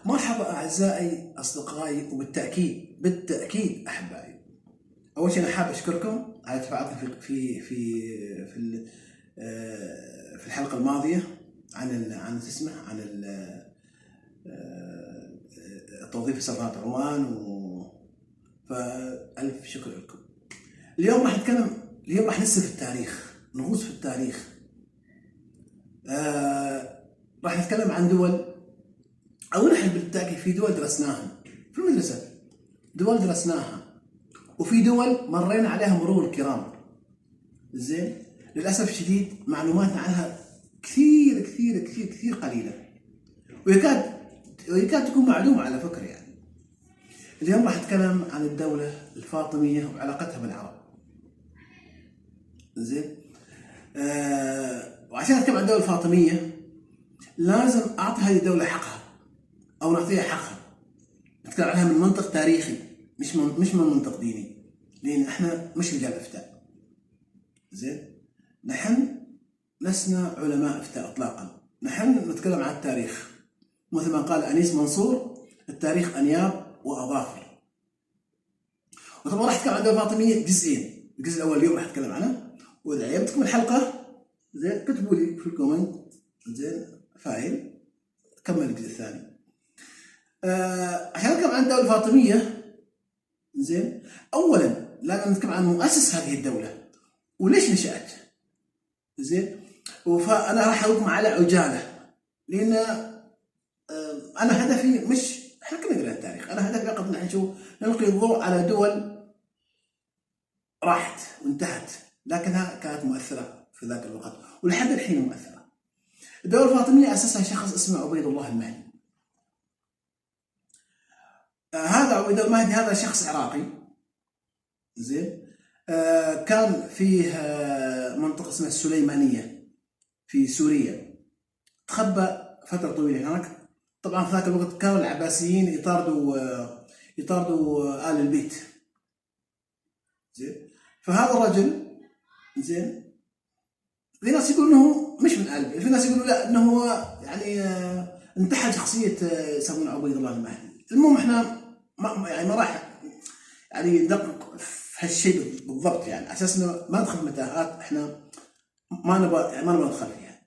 مرحبا أعزائي أصدقائي، وبالتأكيد أحبائي. أول شيء أنا حاب أشكركم على تفاعلكم في الحلقة الماضية عن التوظيف في سلطنة عمان، فألف شكر لكم. اليوم راح نغوص في التاريخ. راح نتكلم عن دول، أو نحن بالتأكيد في دول درسناها في المدرسة، وفي دول مرينا عليها مرور الكرام. زين، للأسف الشديد معلوماتنا عنها كثير كثير كثير كثير قليلة، ويكاد تكون معلومة على فكرة يعني. اليوم راح أتكلم عن الدولة الفاطمية وعلاقتها بالعرب. زين، وعشان أتكلم عن الدولة الفاطمية لازم أعطي هذه الدولة حقها، أو نعطيها حقها. نتكلم عنها من منطق تاريخي، مش من منطق ديني، لأن إحنا مش رجال إفتاء. زين، نحن لسنا علماء إفتاء إطلاقا، نحن نتكلم عن التاريخ، مثل ما قال أنيس منصور: التاريخ أنياب وأظافر. وطبعا راح أتكلم عن الدولة الفاطمية جزئين. الجزء الأول اليوم راح أتكلم عنها، وإذا عجبتكم الحلقة زين كتبوا لي في الكومنت زين فاعل كمل الجزء الثاني. عشان نتكلم عن الدولة الفاطمية زين، أولا لازم نتكلم عن مؤسس هذه الدولة وليش نشأت. زين، فأنا راح أقولكم على عجالة، لأن أنا هدفي مش إحنا كنا نقرأ التاريخ، أنا هدفي فقط نحن نلقي الضوء على دول راحت وانتهت، لكنها كانت مؤثرة في ذاك الوقت ولحد الحين مؤثرة. الدولة الفاطمية أسسها شخص اسمه عبيد الله المهدي. هذا عبيد الله المهدي هذا شخص عراقي. زين، كان فيه منطقة اسمها السليمانية في سوريا، تخبى فترة طويلة هناك. طبعا في ذاك الوقت كانوا العباسيين يطاردوا آل البيت. زين، فهذا الرجل زين، في ناس يقولون انه مش من آل البيت، في ناس يقولون لا انه هو يعني انتحل شخصية يسمونه عبيد الله المهدي. المهم احنا ما راح يعني ندقق في هالشيء بالضبط، يعني اساسا ما ندخل متاهات احنا ما نبغى ندخل فيها.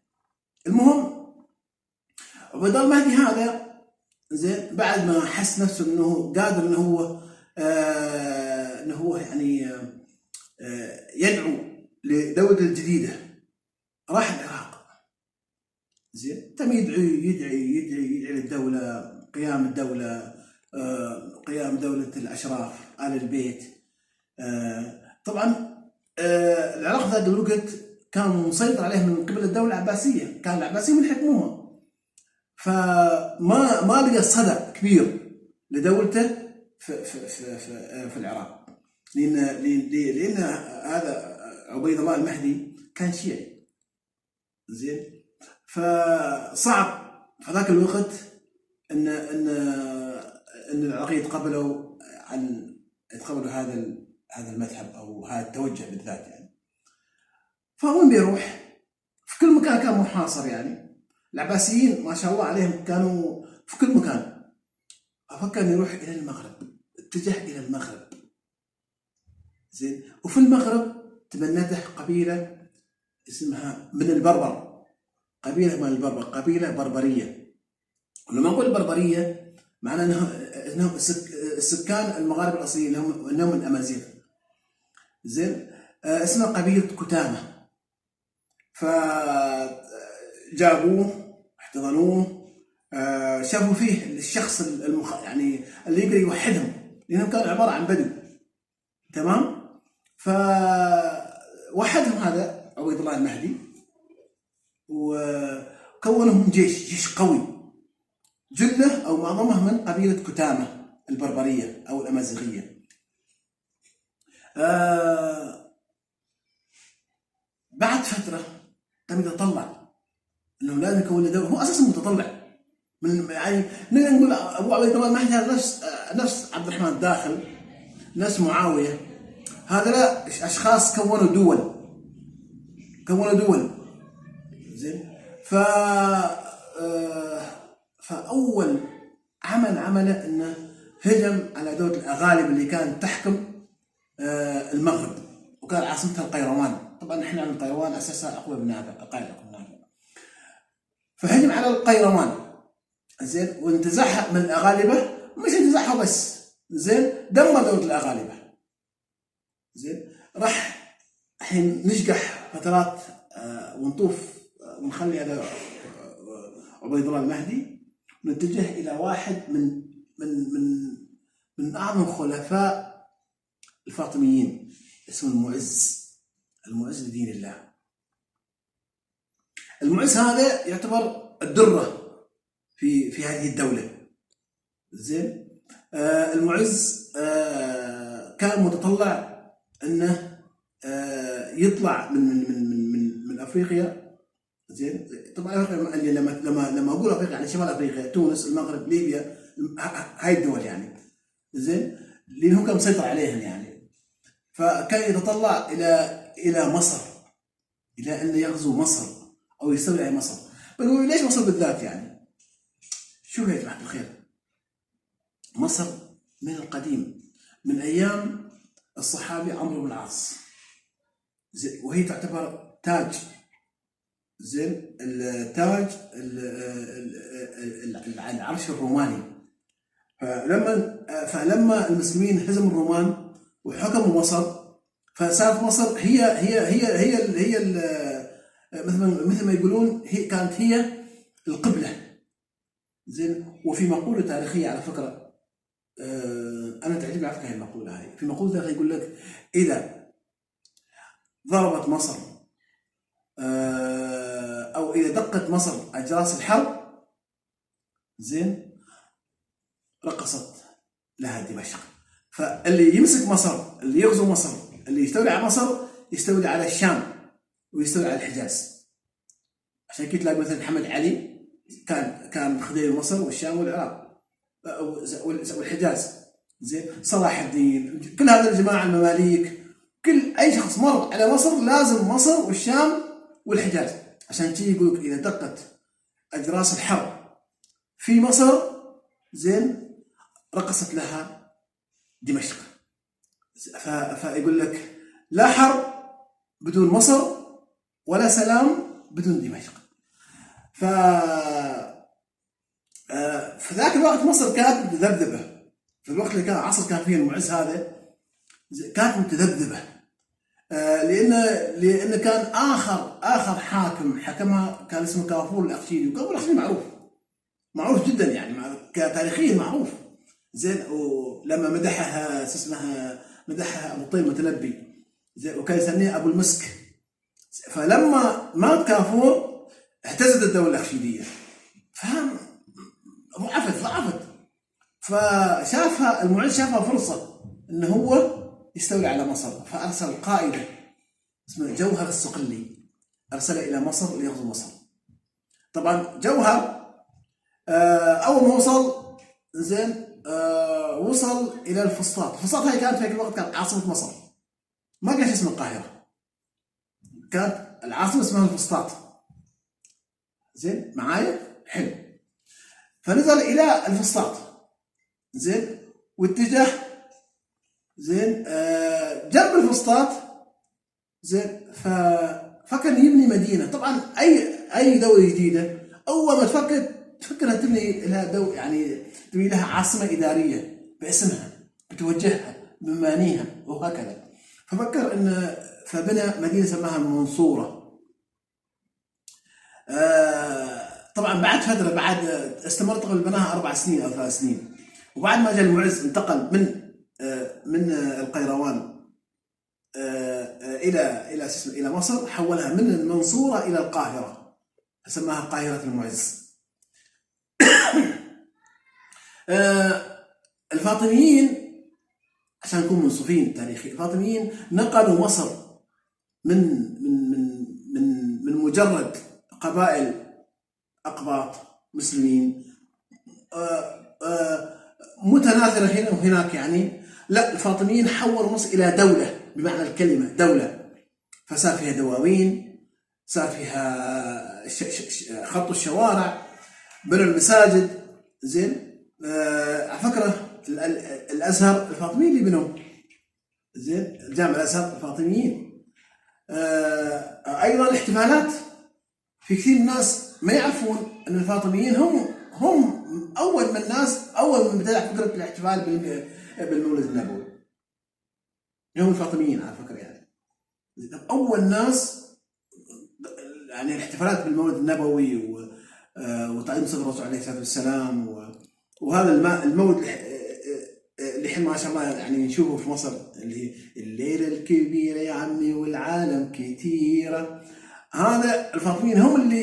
المهم عبيد الله المهدي هذا زين، بعد ما حس نفسه انه قادر انه هو يعني يدعو لدولة جديدة، راح العراق. زين، تم يدعي للدولة، قيام دولة الأشراف آل البيت. طبعا العراق ذاك الوقت كان مسيطر عليه من قبل الدولة العباسية، كان العباسيين من حكموها، فما لقى صدى كبير لدولته في العراق، لأن هذا عبيد الله المهدي كان شيعي. زين، فصعب في ذاك الوقت ان العراقيين يتقبلوا هذا المذهب او هذا التوجه بالذات يعني. فوين بيروح؟ في كل مكان كان محاصر يعني. العباسيين ما شاء الله عليهم كانوا في كل مكان. فكر يروح الى المغرب، اتجه الى المغرب. زين، وفي المغرب تبنته قبيله اسمها من البربر، قبيله بربريه. ولما نقول بربريه معناه انهم السكان المغاربه الاصليين انهم من الامازيغ. زين، اسمها قبيله كتامه. فجابوه احتضنوه، شافوا فيه الشخص يعني اللي يقدر يوحدهم، لانهم كانوا عباره عن بدو. تمام، فوحدهم هذا عبيد الله المهدي، وكونهم جيش قوي، جله او معظمه من قبيله كتامه البربريه او الامازيغيه. بعد فتره تم يتطلع انه لازم يكون دوله. هو اساسا متطلع من يعني نقدر نقول ابو عبيد الله المهدي هذا نفس عبد الرحمن الداخل، نفس معاويه. هذا اشخاص كونوا دول. زين، فاول عمله انه هجم على دولة الاغالب اللي كانت تحكم المغرب، وكان عاصمتها القيروان. طبعا احنا عن القيروان اساسها اقوى بن نافع، قائد اقوى بن نافع. فهجم على القيروان زين، وانتزعها من الاغالبه، مش انتزعها بس زين، دمر دولة الاغالبه زين. راح الحين نشقح فترات ونطوف ونخلي هذا عبيد الله المهدي، ونتجه الى واحد من اعظم خلفاء الفاطميين اسمه المعز لدين الله. المعز هذا يعتبر الدرة في هذه الدولة زين. المعز كان متطلع انه يطلع من افريقيا زين. طبعا لما اقول افريقيا يعني شمال افريقيا، تونس، المغرب، ليبيا، هاي الدول يعني زين، لانه كان مسيطر عليهم يعني. فكان يتطلع الى مصر، الى انه يغزو مصر او يستولي على مصر. بقول ليش مصر بالذات يعني؟ شو هي يا جماعه الخير؟ مصر من القديم، من ايام الصحابي عمرو بن العاص، وهي تعتبر تاج زين، التاج العرش الروماني. فلما المسلمين هزموا الرومان وحكموا مصر، فصارت مصر هي مثل ما يقولون كانت هي القبلة زين. وفي مقولة تاريخية على فكرة، أنا تعجبني على فكرة هي المقولة هاي. في مقولة تاريخية يقول لك: إذا ضربت مصر أو إذا دقت مصر أجراس الحرب زين، رقصت لها دمشق. فاللي يمسك مصر، اللي يغزو مصر، اللي يستولي على مصر، يستولي على الشام ويستولي على الحجاز. عشان كده تلاقي مثلا محمد علي كان خديوي مصر والشام والعراق والحجاز زين. صلاح الدين، كل هذا الجماعه المماليك، كل اي شخص مر على مصر لازم مصر والشام والحجاز. عشان كذا يقول لك اذا دقت اجراس الحرب في مصر زين، رقصت لها دمشق. فيقول لك: لا حرب بدون مصر، ولا سلام بدون دمشق. في ذاك الوقت مصر كانت متذبذبه. في الوقت اللي كان عصر كان فيه المعز هذا كانت متذبذبه، لأن كان آخر حاكم حكمها كان اسمه كافور الأخشيدي. وكافور الأخشيدي معروف جدا يعني، كتاريخيا معروف زين. ولما مدحها أبو طيب المتنبي زين، وكان يسميه أبو المسك. فلما مات كافور اهتزت الدولة الأخشيدية، ضعفت. فشافها المعز، شافها فرصة انه هو يستولي على مصر، فارسل قائده اسمه جوهر الصقلي، ارسله الى مصر ليغزو مصر. طبعا جوهر اول ما وصل زين وصل الى الفسطاط. الفسطاط هاي كانت في ذاك الوقت كانت عاصمة مصر، ما كان اسمها القاهرة، كانت العاصمة اسمها الفسطاط زين. معايا؟ حلو. فنزل الى الفسطاط زين، واتجه زين جنب الفسطاط زين. ففكر يبني مدينه. طبعا اي دوله جديده اول ما تفكر انها تبني لها يعني تبني لها عاصمه اداريه باسمها، بتوجهها، بمبانيها وهكذا. ففكر فبنى مدينه سماها المنصوره. طبعا بعد فتره، بعد استمر تقريبا بناها 4 سنين او 3 سنين. وبعد ما جاء المعز انتقل من القيروان الى مصر، حولها من المنصوره الى القاهره، سماها قاهره المعز. الفاطميين عشان نكون منصفين تاريخيا، الفاطميين نقلوا مصر من مجرد قبائل أقباط مسلمين متناثرة هنا وهناك يعني. لا، الفاطميين حولوا مصر إلى دولة بمعنى الكلمة، دولة. فصار فيها دواوين، صار فيها خطوا الشوارع، بنوا المساجد زين. على فكره الازهر الفاطميين اللي بنوا، زين، الجامع الازهر الفاطميين. ايضا الاحتفالات، في كثير من الناس ما يعرفون ان الفاطميين هم اول من بدأ فكره الاحتفال بالمولد النبوي، هم الفاطميين على فكره. يعني اول ناس يعني الاحتفالات بالمولد النبوي وتعظيم صدر الرسول عليه الصلاه والسلام، وهذا المولد اللي احنا ما شاء الله يعني نشوفه في مصر، اللي الليله الكبيره يا عمي والعالم كثيره. هذا الفاطميين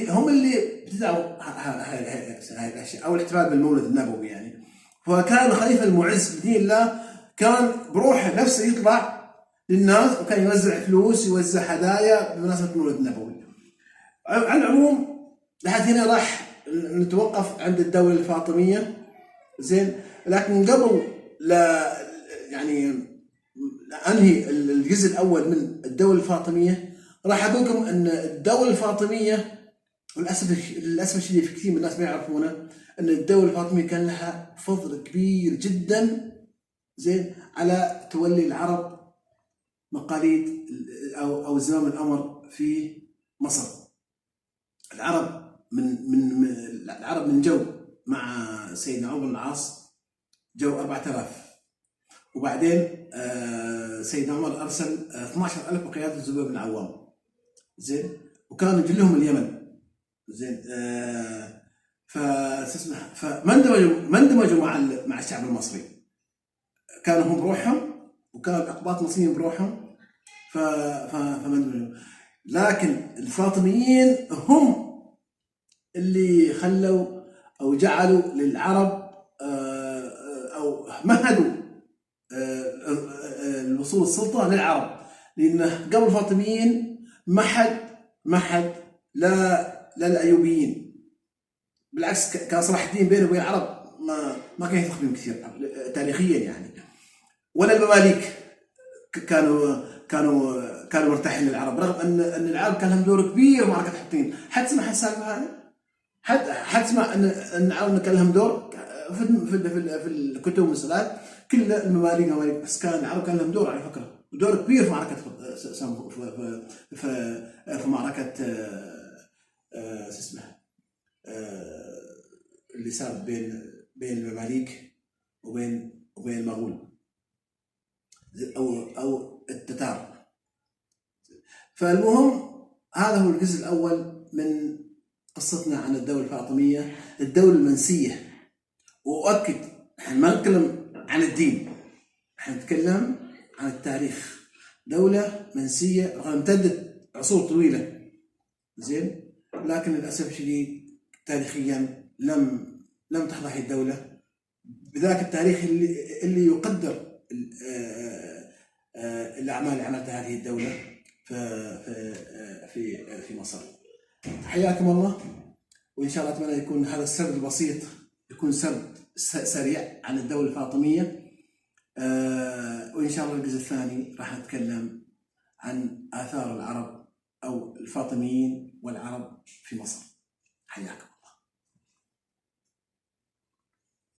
هم اللي ابتدعوا هاي الاشياء، او الاحتفال بالمولد النبوي يعني. فكان الخليفه المعز بدين الله كان بروحه نفسه يطلع للناس، وكان يوزع فلوس، يوزع هدايا بمناسبه المولد النبوي. على العموم لحد هنا راح نتوقف عند الدوله الفاطميه، زين. لكن قبل لا يعني انهي الجزء الاول من الدوله الفاطميه، راح اقول لكم ان الدوله الفاطميه للاسف الشديد في كثير من الناس ما يعرفونه، ان الدوله الفاطميه كان لها فضل كبير جدا، زين، على تولي العرب مقاليد او زمام الامر في مصر. العرب من جو مع سيدنا عمرو بن العاص جو 4000، وبعدين سيدنا عمر ارسل 12000 بقياده الزبير بن العوام، زين، وكانوا جلهم اليمن، زين. فمندمجوا مع الشعب المصري، كانوا هم بروحهم، وكانوا الاقباط المصريين بروحهم، فمندمجوا. لكن الفاطميين هم اللي خلوا او جعلوا للعرب او مهدوا الوصول السلطه للعرب، لانه قبل الفاطميين ما حد لا الايوبيين، بالعكس كان صلاح الدين بينه وبين العرب ما كان يثق بهم كثير تاريخيا يعني. ولا المماليك كانوا مرتاحين للعرب، رغم ان العرب كان لهم دور كبير في معركه حطين. حد سمع السالفه هذه؟ حد سمع ان العرب كان لهم دور في الكتب والمسلات؟ كل المماليك بس كان العرب كان لهم دور على فكره، ودور كبير في معركه في معركه شو اسمه اللي صارت بين المماليك وبين المغول او التتار. فالمهم هذا هو الجزء الاول من قصتنا عن الدوله الفاطميه، الدوله المنسيه. واؤكد احنا ما نتكلم عن الدين، احنا نتكلم عن التاريخ. دوله منسيه امتدت عصور طويله، زين، لكن للاسف الشديد تاريخيا لم تحظى هذه الدوله بذاك التاريخ اللي يقدر الاعمال اللي عملتها هذه الدوله في مصر. حياكم الله، وان شاء الله اتمنى يكون هذا السرد البسيط يكون سرد سريع عن الدوله الفاطميه. وان شاء الله الجزء الثاني راح نتكلم عن آثار العرب او الفاطميين والعرب في مصر. حياكم.